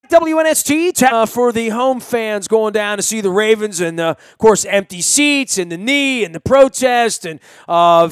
WNST for the home fans going down to see the Ravens, and of course empty seats and the knee and the protest and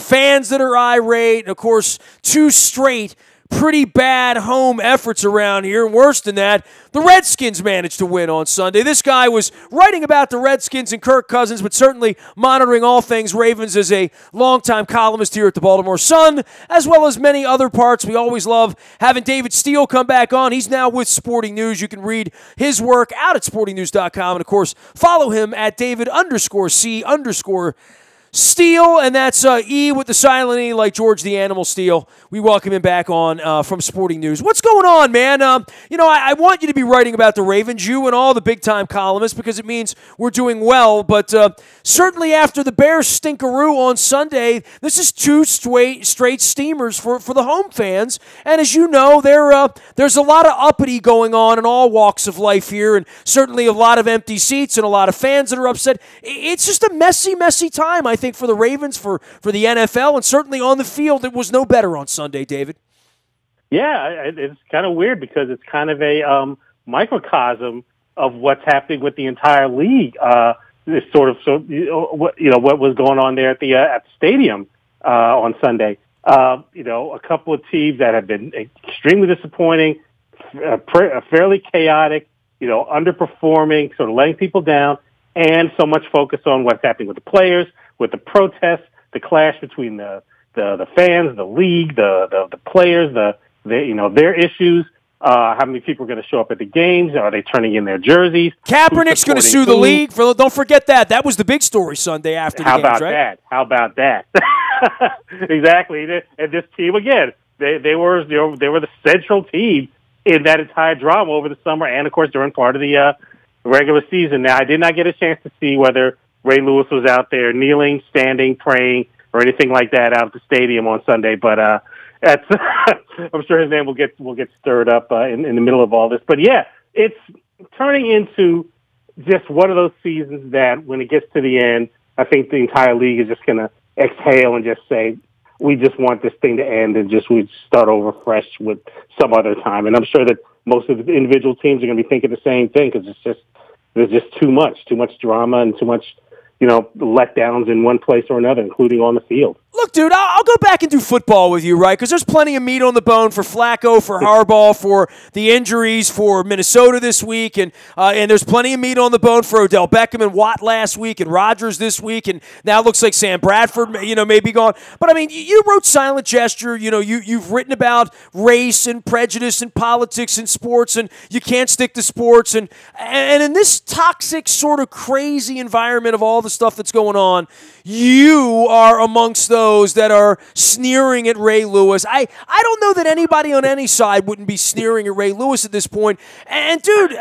fans that are irate, and of course 2 straight pretty bad home efforts around here. And worse than that, the Redskins managed to win on Sunday. This guy was writing about the Redskins and Kirk Cousins, but certainly monitoring all things Ravens as a longtime columnist here at the Baltimore Sun, as well as many other parts. We always love having David Steele come back on. He's now with Sporting News. You can read his work out at sportingnews.com. And, of course, follow him at David_C_ Steele, and that's E with the silent E, like George the Animal Steele. We welcome him back on from Sporting News. What's going on, man? I want you to be writing about the Ravens, you and all the big-time columnists, because it means we're doing well. But certainly after the Bears stinkeroo on Sunday, this is 2 straight steamers for the home fans. And as you know, there's a lot of uppity going on in all walks of life here, and certainly a lot of empty seats and a lot of fans that are upset. It's just a messy, messy time, I think, for the Ravens, for the NFL, and certainly on the field, it was no better on Sunday, David. Yeah, it's kind of weird because it's kind of a microcosm of what's happening with the entire league. This what was going on there at the stadium on Sunday. A couple of teams that have been extremely disappointing, fairly chaotic, underperforming, sort of letting people down, and so much focus on what's happening with the players, with the protests, the clash between the fans, the league, the players, their issues. How many people are going to show up at the games? Are they turning in their jerseys? Kaepernick's going to sue the league. Don't forget that. That was the big story Sunday after the games, right? How about that? Exactly. And this team, again, they were the central team in that entire drama over the summer and, of course, during part of the regular season. Now, I did not get a chance to see whether Ray Lewis was out there kneeling, standing, praying, or anything like that out at the stadium on Sunday. But I'm sure his name will get stirred up in the middle of all this. But yeah, it's turning into just one of those seasons that when it gets to the end, I think the entire league is just going to exhale and just say, we just want this thing to end and we start over fresh with some other time. And I'm sure that most of the individual teams are going to be thinking the same thing because there's just too much drama and too much, letdowns in one place or another, including on the field. Look, dude, I'll go back and do football with you, right? Because there's plenty of meat on the bone for Flacco, for Harbaugh, for the injuries, for Minnesota this week, and there's plenty of meat on the bone for Odell Beckham and Watt last week, and Rodgers this week, and now it looks like Sam Bradford, may be gone. But I mean, you wrote Silent Gesture. You've written about race and prejudice and politics and sports, and you can't stick to sports, and in this toxic, sort of crazy environment of all the stuff that's going on, you are amongst those that are sneering at Ray Lewis. I don't know that anybody on any side wouldn't be sneering at Ray Lewis at this point. And, dude, you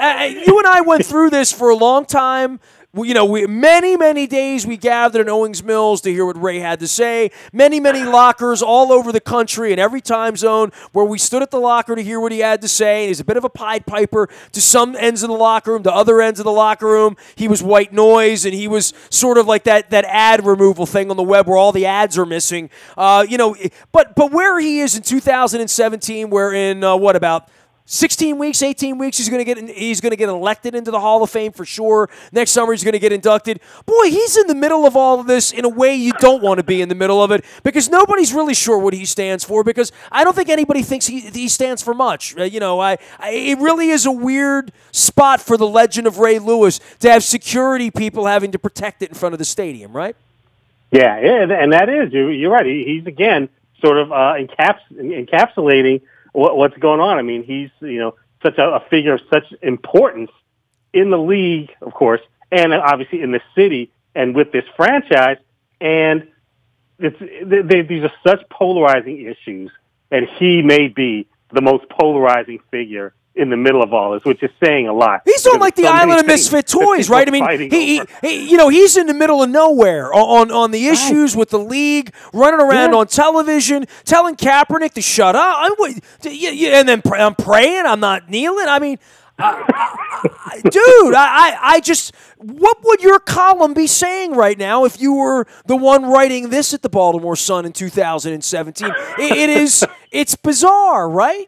and I went through this for a long time. Many days we gathered in Owings Mills to hear what Ray had to say. Many lockers all over the country in every time zone where we stood at the locker to hear what he had to say. And he's a bit of a Pied Piper to some ends of the locker room, to other ends of the locker room. He was white noise, and he was sort of like that ad removal thing on the web where all the ads are missing. But where he is in 2017, where in about 16 weeks, 18 weeks, he's going to get elected into the Hall of Fame for sure. Next summer, he's going to get inducted. Boy, he's in the middle of all of this in a way you don't want to be in the middle of it because nobody's really sure what he stands for because I don't think anybody thinks he stands for much. It really is a weird spot for the legend of Ray Lewis to have security people having to protect it in front of the stadium, right? Yeah, and that is. You're right. He's, again, sort of encapsulating what's going on. I mean, he's, such a figure of such importance in the league, of course, and obviously in the city and with this franchise. And these are such polarizing issues, and he may be the most polarizing figure in the middle of all this, which is saying a lot. He's on like the Island of Misfit Toys, right? I mean, he's in the middle of nowhere on the issues with the league, running around on television, telling Kaepernick to shut up. And then I'm praying, I'm not kneeling. I mean, dude, I just, what would your column be saying right now if you were the one writing this at the Baltimore Sun in 2017? It's bizarre, right?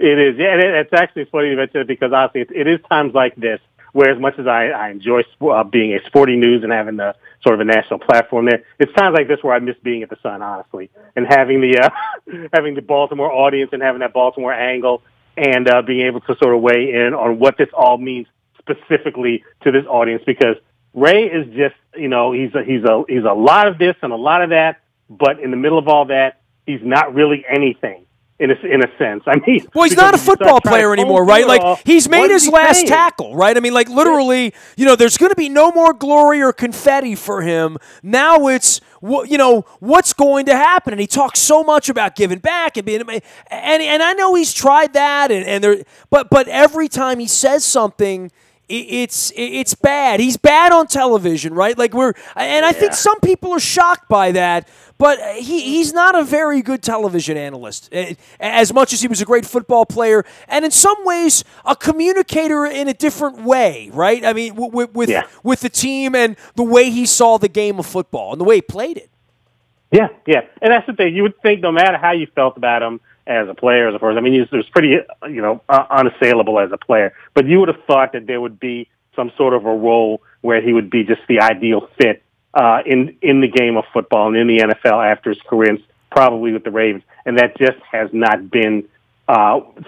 It is, yeah. And it's actually funny you mention it because honestly, it is times like this where, as much as I enjoy being a sporting news and having the sort of a national platform there, it's times like this where I miss being at the Sun, honestly, and having the having the Baltimore audience and having that Baltimore angle and being able to sort of weigh in on what this all means specifically to this audience, because Ray is just, he's a lot of this and a lot of that, but in the middle of all that, he's not really anything. In a sense. I mean, well, he's not a football player anymore, right? Like, he's made his last tackle, right? I mean, like, literally, there's going to be no more glory or confetti for him. Now it's, what's going to happen? And he talks so much about giving back and being, and I know he's tried that, but every time he says something, it's bad. He's bad on television, right? Like, I think some people are shocked by that. But he's not a very good television analyst, as much as he was a great football player, and in some ways a communicator in a different way, right? I mean, with the team and the way he saw the game of football and the way he played it. Yeah, yeah, and that's the thing. You would think no matter how you felt about him as a player, as a person, I mean, he was pretty, unassailable as a player. But you would have thought that there would be some sort of a role where he would be just the ideal fit in the game of football and in the NFL after his career, and probably with the Ravens. And that just has not been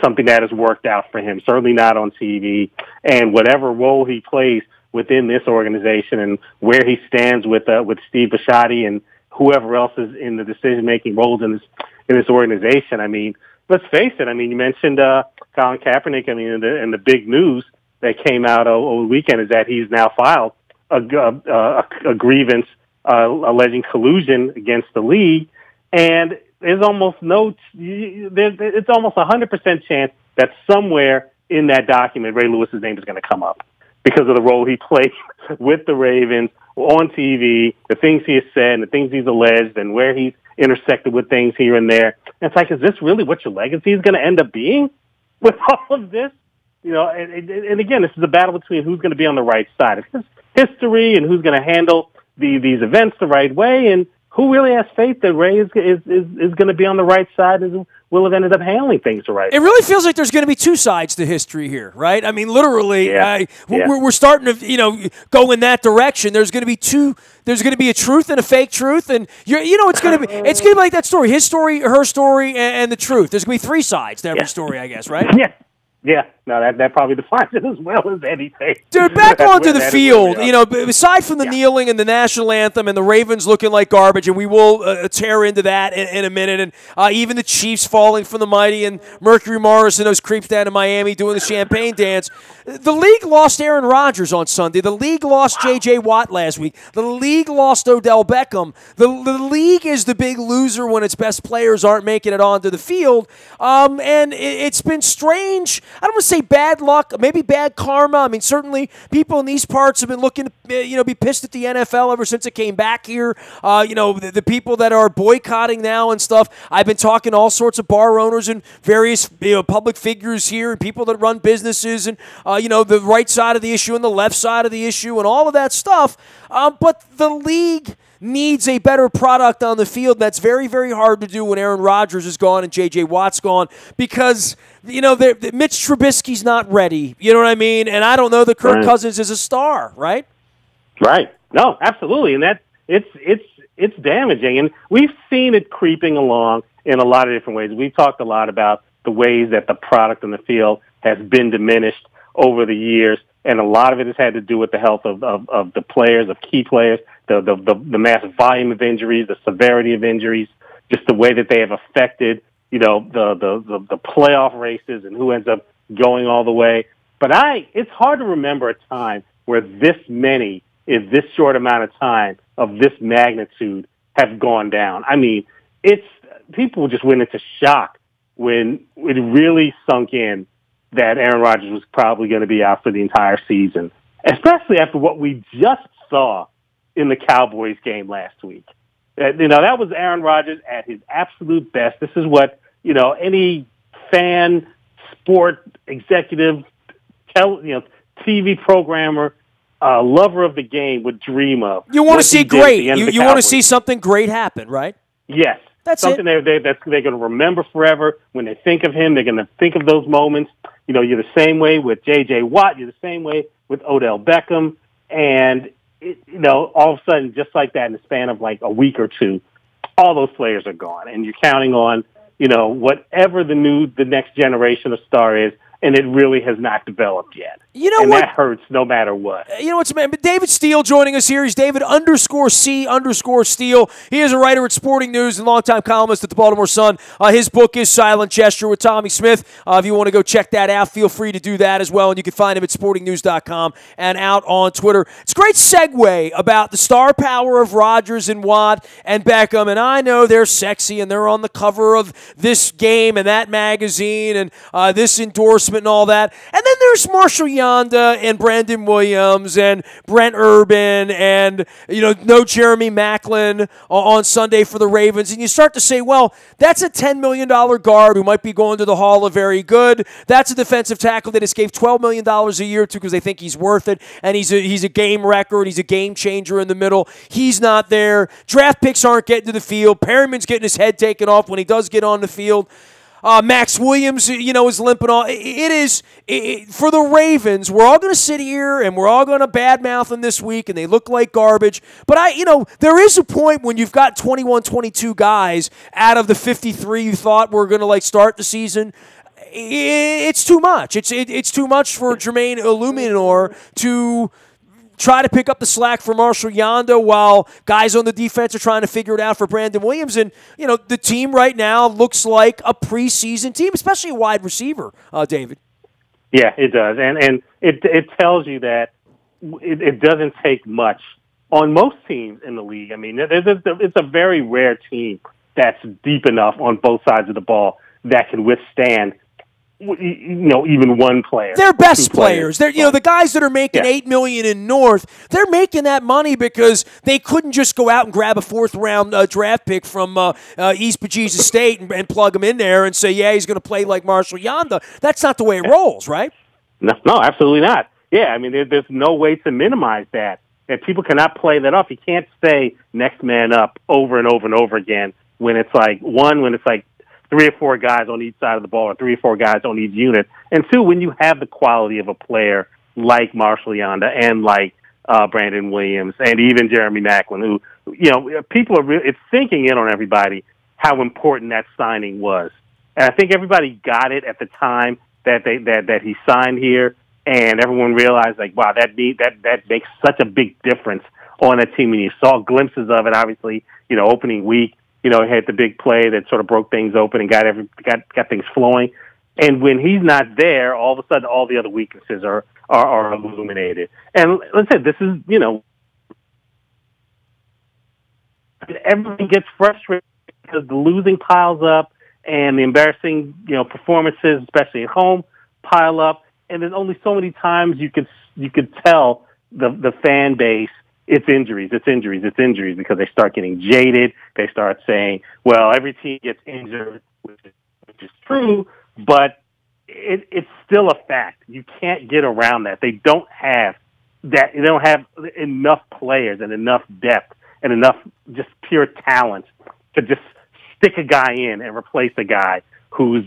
something that has worked out for him, certainly not on TV. And whatever role he plays within this organization and where he stands with Steve Bisciotti and whoever else is in the decision-making roles in this organization, I mean, let's face it. I mean, you mentioned Colin Kaepernick. I mean, and the big news that came out over the weekend is that he's now filed a grievance alleging collusion against the league, and there's almost it's almost 100% chance that somewhere in that document Ray Lewis's name is going to come up because of the role he played with the Ravens on TV, the things he has said, and the things he's alleged, and where he's intersected with things here and there. And it's like, is this really what your legacy is going to end up being with all of this? And again, this is a battle between who's going to be on the right side of history and who's going to handle these events the right way, and who really has faith that Ray is going to be on the right side and will have ended up handling things the right way. It really feels like there's going to be two sides to history here, right? I mean, literally, we're starting to go in that direction. There's going to be two. There's going to be a truth and a fake truth, and it's going to be like that story, his story, her story, and the truth. There's going to be three sides to every story, I guess, right? Yeah. Yeah, no, that probably defines it as well as anything. Dude, back onto the field, aside from the kneeling and the national anthem and the Ravens looking like garbage, and we will tear into that in a minute, and even the Chiefs falling from the mighty and Mercury Morris and those creeps down in Miami doing the champagne dance. The league lost Aaron Rodgers on Sunday. The league lost J.J. Watt last week. The league lost Odell Beckham. The league is the big loser when its best players aren't making it onto the field, and it's been strange. I don't want to say bad luck, maybe bad karma. I mean, certainly people in these parts have been looking to, be pissed at the NFL ever since it came back here. The people that are boycotting now and stuff. I've been talking to all sorts of bar owners and various public figures here and people that run businesses and, the right side of the issue and the left side of the issue and all of that stuff. But the league needs a better product on the field. That's very, very hard to do when Aaron Rodgers is gone and J.J. Watt's gone because, Mitch Trubisky's not ready. You know what I mean? And I don't know that Kirk Cousins is a star, right? Right. No, absolutely. And that it's damaging. And we've seen it creeping along in a lot of different ways. We've talked a lot about the ways that the product on the field has been diminished over the years. And a lot of it has had to do with the health of the players, of key players, the massive volume of injuries, the severity of injuries, just the way that they have affected, the playoff races and who ends up going all the way. But it's hard to remember a time where this many in this short amount of time of this magnitude have gone down. I mean, people just went into shock when it really sunk in that Aaron Rodgers was probably going to be out for the entire season, especially after what we just saw in the Cowboys game last week. That was Aaron Rodgers at his absolute best. This is what, any fan, sport executive, TV programmer, lover of the game would dream of. You want to see great. You want to see something great happen, right? Yes. That's something they're going to remember forever. When they think of him, they're going to think of those moments. You know, you're the same way with J.J. Watt. You're the same way with Odell Beckham. And, all of a sudden, just like that, in the span of like a week or two, all those players are gone. And you're counting on, whatever the next generation of star is, and it really has not developed yet. You know and what? That hurts no matter what. You know what's man? But David Steele joining us here. He's David_C_Steele. He is a writer at Sporting News and longtime columnist at the Baltimore Sun. His book is Silent Gesture with Tommy Smith. If you want to go check that out, feel free to do that as well. And you can find him at sportingnews.com and out on Twitter. It's a great segue about the star power of Rodgers and Watt and Beckham. And I know they're sexy and they're on the cover of this game and that magazine and this endorsement and all that. And then there's Marshall Yanda and Brandon Williams and Brent Urban and, no Jeremy Maclin on Sunday for the Ravens. And you start to say, well, that's a $10 million guard who might be going to the Hall of Very Good. That's a defensive tackle they just gave $12 million a year to because they think he's worth it. And he's a game record. He's a game changer in the middle. He's not there. Draft picks aren't getting to the field. Perryman's getting his head taken off when he does get on the field. Max Williams, is limping on. For the Ravens, we're all going to sit here and we're all going to badmouth them this week, and they look like garbage. But there is a point when you've got 21, 22 guys out of the 53 you thought were going to start the season. It's too much. It's too much for Jermaine Illuminor to try to pick up the slack for Marshall Yanda while guys on the defense are trying to figure it out for Brandon Williams. And, the team right now looks like a preseason team, especially a wide receiver, David. Yeah, it does. And it tells you that it doesn't take much on most teams in the league. I mean, it's a very rare team that's deep enough on both sides of the ball that can withstand even one player. They're best players. They're the guys that are making $8 million in North. They're making that money because they couldn't just go out and grab a fourth-round draft pick from East Pageesa State and plug him in there and say, yeah, he's going to play like Marshall Yanda. That's not the way it rolls, right? No, absolutely not. Yeah, I mean, there's no way to minimize that. And people cannot play that off. You can't say next man up over and over and over again when it's like three or four guys on each side of the ball or three or four guys on each unit. And two, when you have the quality of a player like Marshall Yanda and like Brandon Williams and even Jeremy Maclin, who, people are it's sinking in on everybody how important that signing was. And I think everybody got it at the time that he signed here, and everyone realized wow, that makes such a big difference on a team. And you saw glimpses of it, obviously, opening week. Had the big play that sort of broke things open and got things flowing. And when he's not there, all of a sudden, all the other weaknesses are illuminated. And let's say this is, everything gets frustrated because the losing piles up and the embarrassing, performances, especially at home, pile up. And there's only so many times you could tell the fan base, it's injuries, because they start getting jaded. They start saying, well, every team gets injured, which is true, but it's still a fact. You can't get around that. They don't have that. They don't have enough players and enough depth and enough just pure talent to just stick a guy in and replace a guy who's,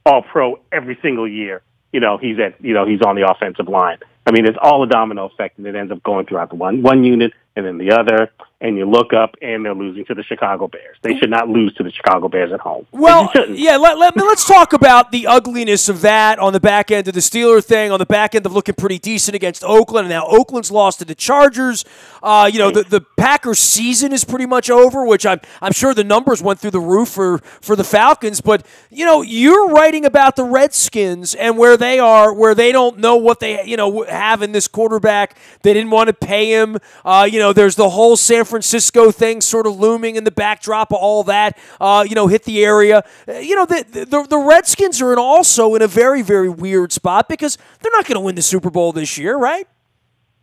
all pro every single year. He's on the offensive line. I mean, it's all a domino effect, and it ends up going throughout the one unit and then the other, and you look up, and they're losing to the Chicago Bears. They should not lose to the Chicago Bears at home. Well, yeah, let's talk about the ugliness of that on the back end of the Steeler thing, on the back end of looking pretty decent against Oakland, and now Oakland's lost to the Chargers. The Packers' season is pretty much over, which I'm sure the numbers went through the roof for the Falcons, but, you're writing about the Redskins and where they are, where they don't know what they, have in this quarterback. They didn't want to pay him. There's the whole San Francisco thing sort of looming in the backdrop of all that, hit the area. The Redskins are also in a very, very weird spot because they're not going to win the Super Bowl this year, right?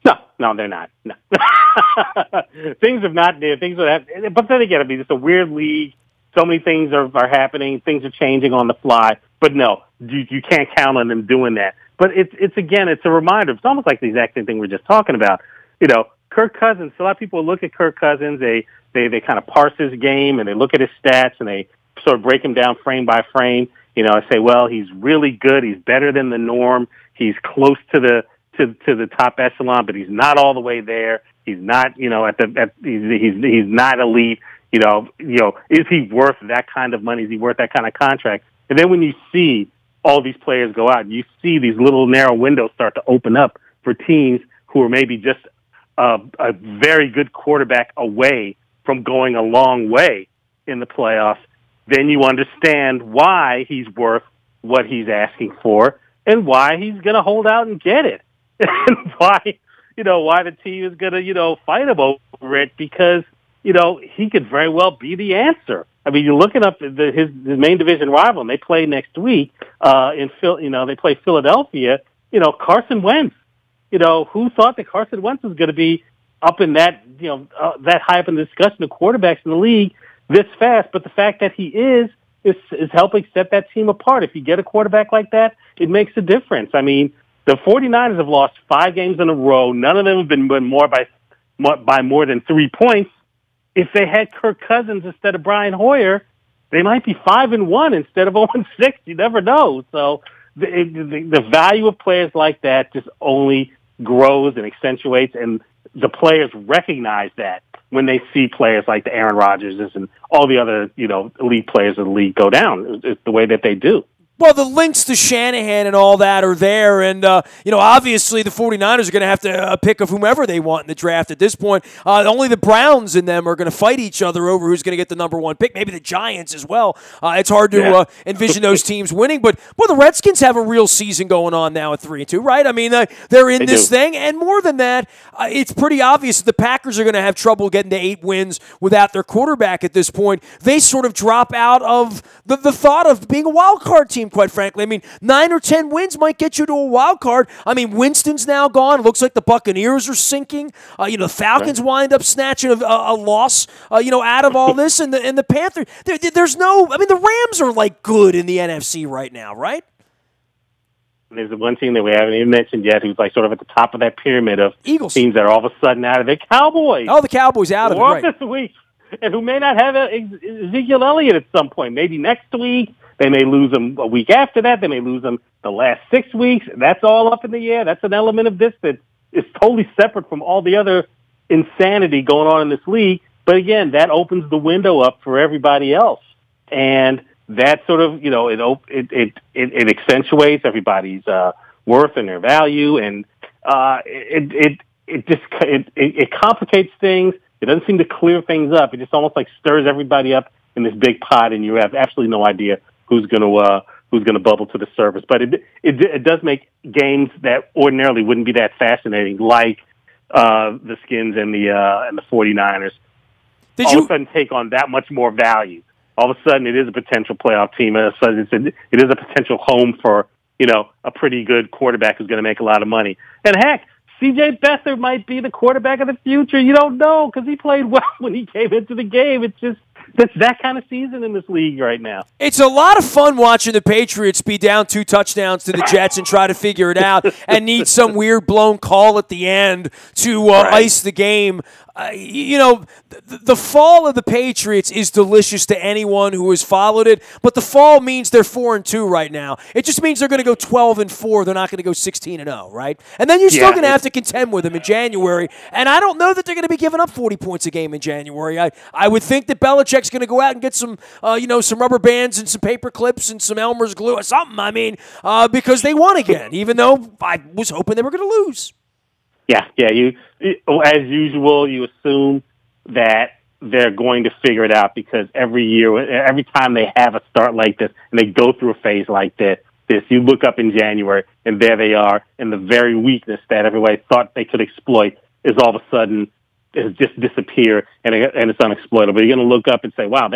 No, they're not. No. Things have not, but then again, it's a weird league. So many things are happening. Things are changing on the fly. But no, you can't count on them doing that. But it's a reminder. It's almost like the exact same thing we're just talking about. Kirk Cousins. A lot of people look at Kirk Cousins, a they kind of parse his game and they look at his stats and they sort of break him down frame by frame. I say, well, he's really good. He's better than the norm. He's close to the top echelon, but he's not all the way there. He's not, he's not elite. Is he worth that kind of money? Is he worth that kind of contract? And then when you see all these players go out, you see these little narrow windows start to open up for teams who are maybe just a very good quarterback away from going a long way in the playoffs. Then you understand why he's worth what he's asking for and why he's going to hold out and get it. And why the team is going to, fight him over it because, he could very well be the answer. I mean, you're looking up his main division rival, and they play next week they play Philadelphia. Carson Wentz. Who thought that Carson Wentz was going to be up in that, that high up in the discussion of quarterbacks in the league this fast? But the fact that he is helping set that team apart. If you get a quarterback like that, it makes a difference. I mean, the 49ers have lost 5 games in a row. None of them have been more by more than 3 points. If they had Kirk Cousins instead of Brian Hoyer, they might be 5-1 instead of 0-6. You never know. So the value of players like that just only grows and accentuates, and the players recognize that when they see players like the Aaron Rodgerses and all the other, elite players of the league go down. It's the way that they do. Well, the links to Shanahan and all that are there, and, obviously the 49ers are going to have to pick of whomever they want in the draft at this point. Only the Browns and them are going to fight each other over who's going to get the number 1 pick, maybe the Giants as well. It's hard to envision those teams winning, but the Redskins have a real season going on now at 3-2, right? I mean, they're in this thing, and more than that, it's pretty obvious that the Packers are going to have trouble getting to 8 wins without their quarterback at this point. They sort of drop out of the thought of being a wild card team, quite frankly. I mean, 9 or 10 wins might get you to a wild card. I mean, Winston's now gone. It looks like the Buccaneers are sinking. The Falcons wind up snatching a loss, out of all this. And the Panthers, there's no, I mean, the Rams are like good in the NFC right now, right? There's one team that we haven't even mentioned yet who's like sort of at the top of that pyramid of Eagles teams that are all of a sudden out of it. Cowboys. Oh, the Cowboys out of it, right. This week. And who may not have Ezekiel Elliott at some point. Maybe next week. They may lose them a week after that. They may lose them the last 6 weeks. That's all up in the air. That's an element of this that is totally separate from all the other insanity going on in this league. But again, that opens the window up for everybody else. And that sort of, it accentuates everybody's worth and their value. And it complicates things. It doesn't seem to clear things up. It just almost like stirs everybody up in this big pot, and you have absolutely no idea who's going to bubble to the surface. But it does make games that ordinarily wouldn't be that fascinating, like the Skins and the 49ers, all of a sudden take on that much more value. All of a sudden, it is a potential playoff team. All of a sudden, it is a potential home for a pretty good quarterback who's going to make a lot of money. And heck, C.J. Beathard might be the quarterback of the future. You don't know because he played well when he came into the game. It's that kind of season in this league right now. It's a lot of fun watching the Patriots be down 2 touchdowns to the Jets and try to figure it out and need some weird blown call at the end to ice the game. The fall of the Patriots is delicious to anyone who has followed it, but the fall means they're 4-2 right now. It just means they're going to go 12-4. They're not going to go 16-0, right? And then you're still going to have to contend with them in January. And I don't know that they're going to be giving up 40 points a game in January. I would think that Belichick's going to go out and get some, some rubber bands and some paper clips and some Elmer's glue or something. I mean, because they won again, even though I was hoping they were going to lose. Yeah. You, as usual, you assume that they're going to figure it out because every time they have a start like this and they go through a phase like this, you look up in January and there they are, and the very weakness that everybody thought they could exploit is all of a sudden has just disappeared and it's unexploitable. You're going to look up and say, "Wow,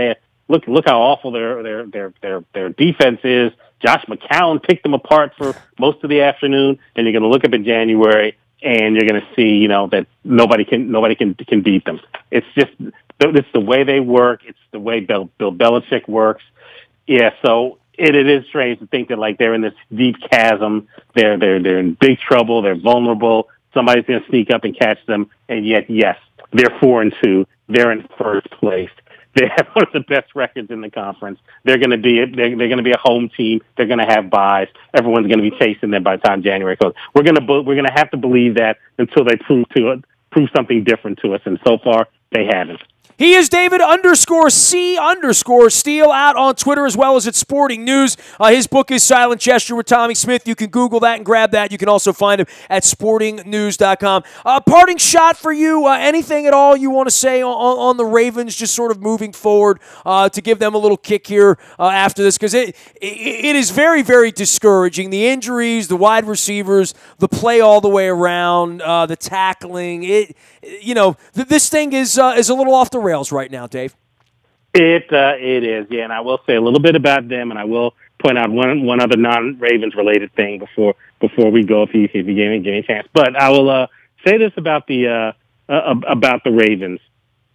look how awful their defense is." Josh McCown picked them apart for most of the afternoon, and you're going to look up in January. And you're going to see, that nobody can beat them. It's the way they work. It's the way Bill Belichick works. Yeah, so it is strange to think that like they're in this deep chasm. They're in big trouble. They're vulnerable. Somebody's going to sneak up and catch them. And yet, yes, they're 4-2, they're in first place. They have one of the best records in the conference. They're going to be a home team. They're going to have buys. Everyone's going to be chasing them by the time January comes. We're going to have to believe that until they prove something different to us. And so far, they haven't. He is David_C_Steele out on Twitter as well as at Sporting News. His book is Silent Gesture with Tommy Smith. You can Google that and grab that. You can also find him at sportingnews.com. Parting shot for you, anything at all you want to say on the Ravens just sort of moving forward to give them a little kick here after this? Because it is very, very discouraging. The injuries, the wide receivers, the play all the way around, the tackling. This thing is a little off the rails right now, Dave. It is, yeah. And I will say a little bit about them, and I will point out one other non-Ravens related thing before we go, if you give me a chance. But I will say this about the Ravens.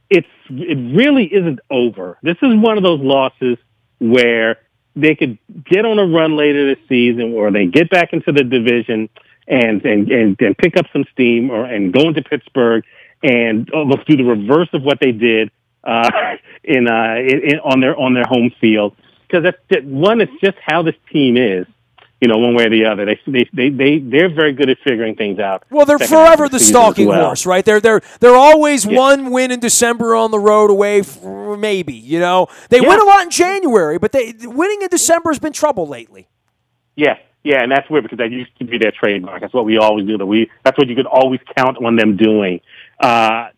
It really isn't over. This is one of those losses where they could get on a run later this season, or they get back into the division and pick up some steam, and go into Pittsburgh and let's do the reverse of what they did on their home field, because it's just how this team is. One way or the other, they're very good at figuring things out. Well, they're forever the stalking horse, right? They're always one win in December on the road away, maybe. They win a lot in January, but winning in December has been trouble lately. Yeah, and that's weird because that used to be their trademark. That's what we always do. That's what you could always count on them doing. That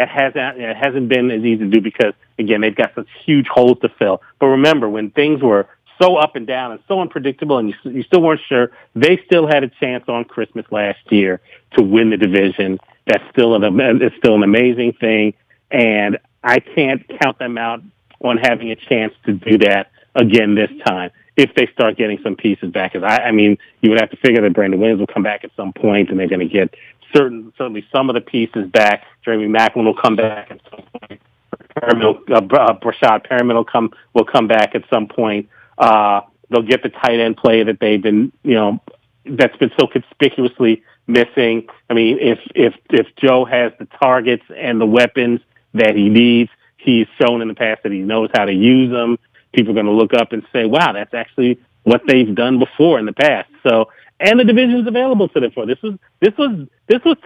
hasn't been as easy to do because, again, they've got such huge holes to fill. But remember, when things were so up and down and so unpredictable and you still weren't sure, they still had a chance on Christmas last year to win the division. It's still an amazing thing, and I can't count them out on having a chance to do that again this time if they start getting some pieces back. Because you would have to figure that Brandon Williams will come back at some point, and they're going to get certainly some of the pieces back. Jeremy Maclin will come back at some point. Brashad Perriman will come back at some point. They'll get the tight end play that they've been, that's been so conspicuously missing. If Joe has the targets and the weapons that he needs, he's shown in the past that he knows how to use them. People are going to look up and say, wow, that's actually what they've done before in the past. So, and the division's available to them for this was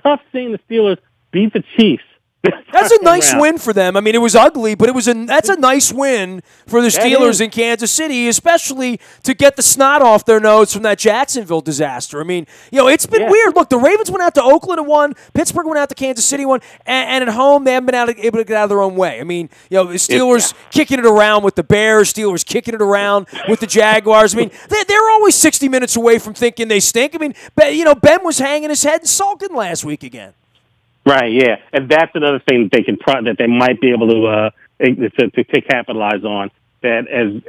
tough seeing the Steelers beat the Chiefs. That's a nice win for them. It was ugly, but that's a nice win for the Steelers in Kansas City, especially to get the snot off their nose from that Jacksonville disaster. It's been weird. Look, the Ravens went out to Oakland and won. Pittsburgh went out to Kansas City and won. And at home, they haven't been able to get out of their own way. The Steelers kicking it around with the Bears, Steelers kicking it around with the Jaguars. They're always 60 minutes away from thinking they stink. Ben was hanging his head and sulking last week again. Right, yeah, and that's another thing that they might be able to capitalize on. That as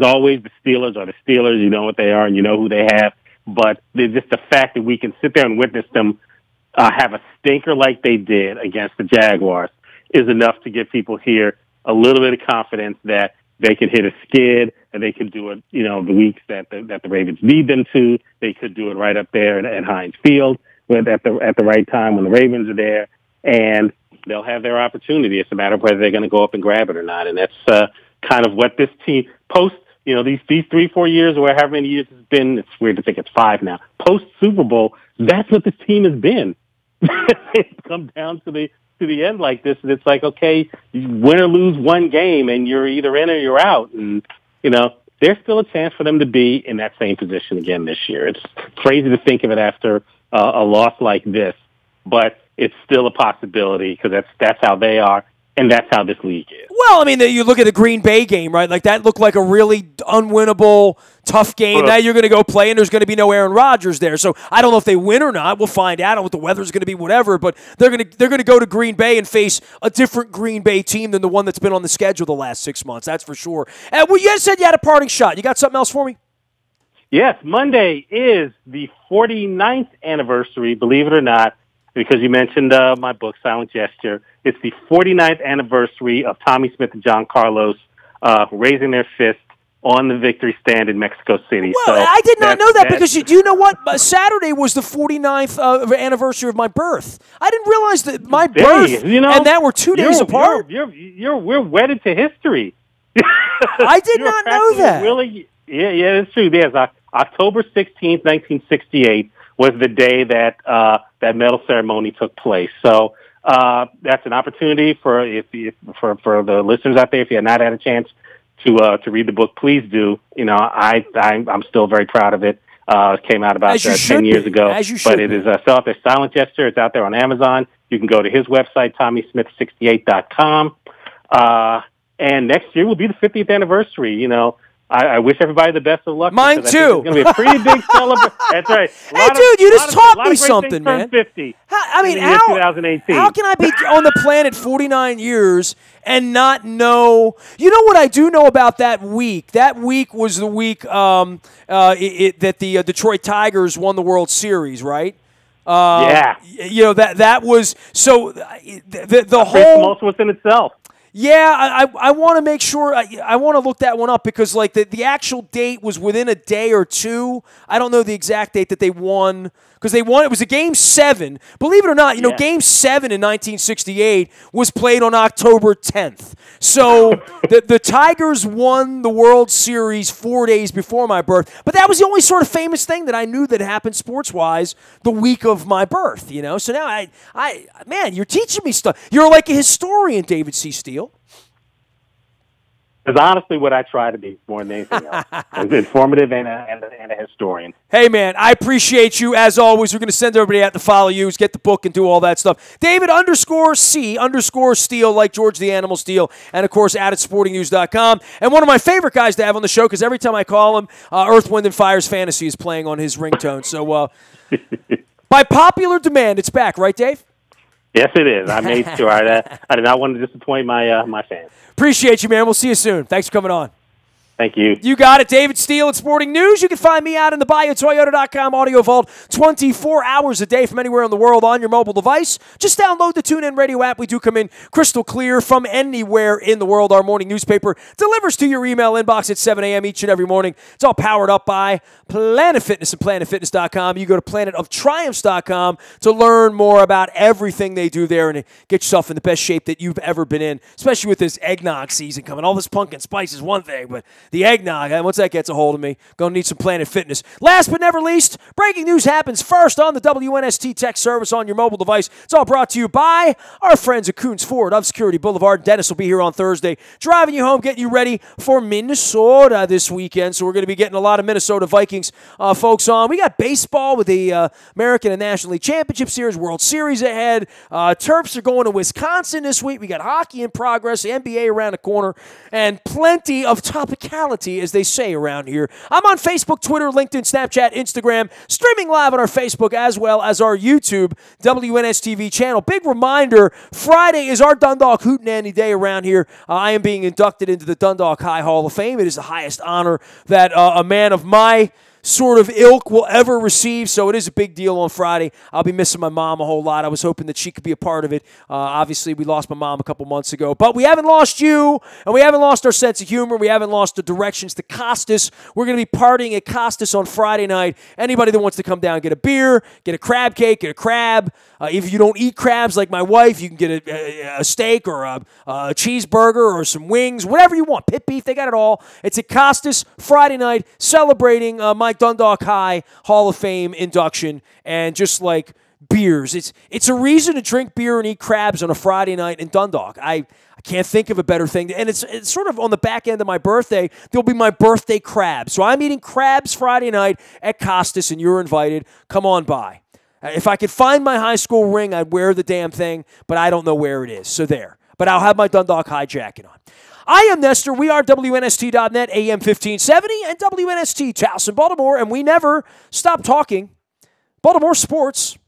always, the Steelers are the Steelers. You know what they are, and you know who they have. But just the fact that we can sit there and witness them have a stinker like they did against the Jaguars is enough to give people here a little bit of confidence that they can hit a skid and they can do it. The weeks that the Ravens need them to, they could do it right up there at Heinz Field. At the right time when the Ravens are there, and they'll have their opportunity. It's a matter of whether they're going to go up and grab it or not, and that's kind of what this team post. These 3-4 years, or however many years it's been. It's weird to think it's 5 now. Post Super Bowl, that's what this team has been. It's come down to the end like this, and it's like, okay, you win or lose one game, and you're either in or you're out, and there's still a chance for them to be in that same position again this year. It's crazy to think of it after a loss like this, but it's still a possibility because that's how they are, and that's how this league is. Well, you look at the Green Bay game, right? Like that looked like a really unwinnable, tough game. Now you're going to go play, and there's going to be no Aaron Rodgers there. So I don't know if they win or not. We'll find out. I don't know what the weather's going to be, whatever. But they're going to go to Green Bay and face a different Green Bay team than the one that's been on the schedule the last 6 months. That's for sure. You guys said you had a parting shot. You got something else for me? Yes, Monday is the 49th anniversary, believe it or not, because you mentioned my book, Silent Gesture. It's the 49th anniversary of Tommy Smith and John Carlos raising their fist on the victory stand in Mexico City. Well, so I did not know that because do you know what? Saturday was the 49th anniversary of my birth. I didn't realize that my birth and that were 2 days apart. We're wedded to history. I did not know that. Really, yeah, it's true. Yes, October 16th, 1968 was the day that that medal ceremony took place. So that's an opportunity for the listeners out there. If you have not had a chance to read the book, please do. You know, I'm still very proud of it. It came out about 10 years ago, but it is still out there. Silent Gesture. It's out there on Amazon. You can go to his website, TommySmith68.com. And next year will be the 50th anniversary. You know, I wish everybody the best of luck. Mine too. It's going to be a pretty big celebration. That's right. Hey, dude, you just taught me something, man. 50. I mean, how 2018. How can I be on the planet 49 years and not know? You know what I do know about that week? That week was the week that the Detroit Tigers won the World Series, right? Yeah. You know, that was so the whole tumultuous in itself. Yeah, I want to make sure I want to look that one up because like the actual date was within a day or two. I don't know the exact date that they won because they won. It was a Game 7. Believe it or not, you know, Game 7 in 1968 was played on October 10th. So the Tigers won the World Series 4 days before my birth. But that was the only sort of famous thing that I knew that happened sports-wise the week of my birth, you know. So now man, you're teaching me stuff. You're like a historian, David C. Steele. Is honestly what I try to be more than anything else. It's informative and a historian. Hey, man, I appreciate you. As always, we're going to send everybody out to follow you, get the book, and do all that stuff. David_C_Steele, like George the Animal Steele, and, of course, at sportingnews.com. And one of my favorite guys to have on the show, because every time I call him, Earth, Wind & Fire's Fantasy is playing on his ringtone. So by popular demand, it's back, right, Dave? Yes, it is. I made sure. I did not want to disappoint my fans. Appreciate you, man. We'll see you soon. Thanks for coming on. Thank you. You got it. David Steele at Sporting News. You can find me out in the BuyAToyota.com audio vault 24 hours a day from anywhere in the world on your mobile device. Just download the TuneIn Radio app. We do come in crystal clear from anywhere in the world. Our morning newspaper delivers to your email inbox at 7 a.m. each and every morning. It's all powered up by Planet Fitness and PlanetFitness.com. You go to PlanetOfTriumphs.com to learn more about everything they do there and get yourself in the best shape that you've ever been in, especially with this eggnog season coming. All this pumpkin spice is one thing, but the eggnog, once that gets a hold of me, going to need some Planet Fitness. Last but never least, breaking news happens first on the WNST tech service on your mobile device. It's all brought to you by our friends at Coons Ford of Security Boulevard. Dennis will be here on Thursday, driving you home, getting you ready for Minnesota this weekend. So we're going to be getting a lot of Minnesota Vikings folks on. We got baseball with the American and National League Championship Series, World Series ahead. Terps are going to Wisconsin this week. We got hockey in progress, the NBA around the corner, and plenty of topicality, as they say around here. I'm on Facebook, Twitter, LinkedIn, Snapchat, Instagram, streaming live on our Facebook as well as our YouTube WNSTV channel. Big reminder, Friday is our Dundalk Hootenanny Day around here. I am being inducted into the Dundalk High Hall of Fame. It is the highest honor that a man of my sort of ilk will ever receive, so it is a big deal on Friday. I'll be missing my mom a whole lot. I was hoping that she could be a part of it. Obviously, we lost my mom a couple months ago, but we haven't lost you, and we haven't lost our sense of humor. We haven't lost the directions to Costas. We're going to be partying at Costas on Friday night. Anybody that wants to come down, get a beer, get a crab cake, get a crab. If you don't eat crabs like my wife, you can get a steak or a cheeseburger or some wings, whatever you want. Pit beef, they got it all. It's at Costas Friday night, celebrating my Dundalk High Hall of Fame induction, and just like beers. It's a reason to drink beer and eat crabs on a Friday night in Dundalk. I can't think of a better thing. And it's sort of on the back end of my birthday. There'll be my birthday crabs. So I'm eating crabs Friday night at Costas, and you're invited. Come on by. If I could find my high school ring, I'd wear the damn thing, but I don't know where it is. So there. But I'll have my Dundalk High jacket on. I am Nestor. We are WNST.net, AM 1570, and WNST, Towson, Baltimore, and we never stop talking Baltimore sports.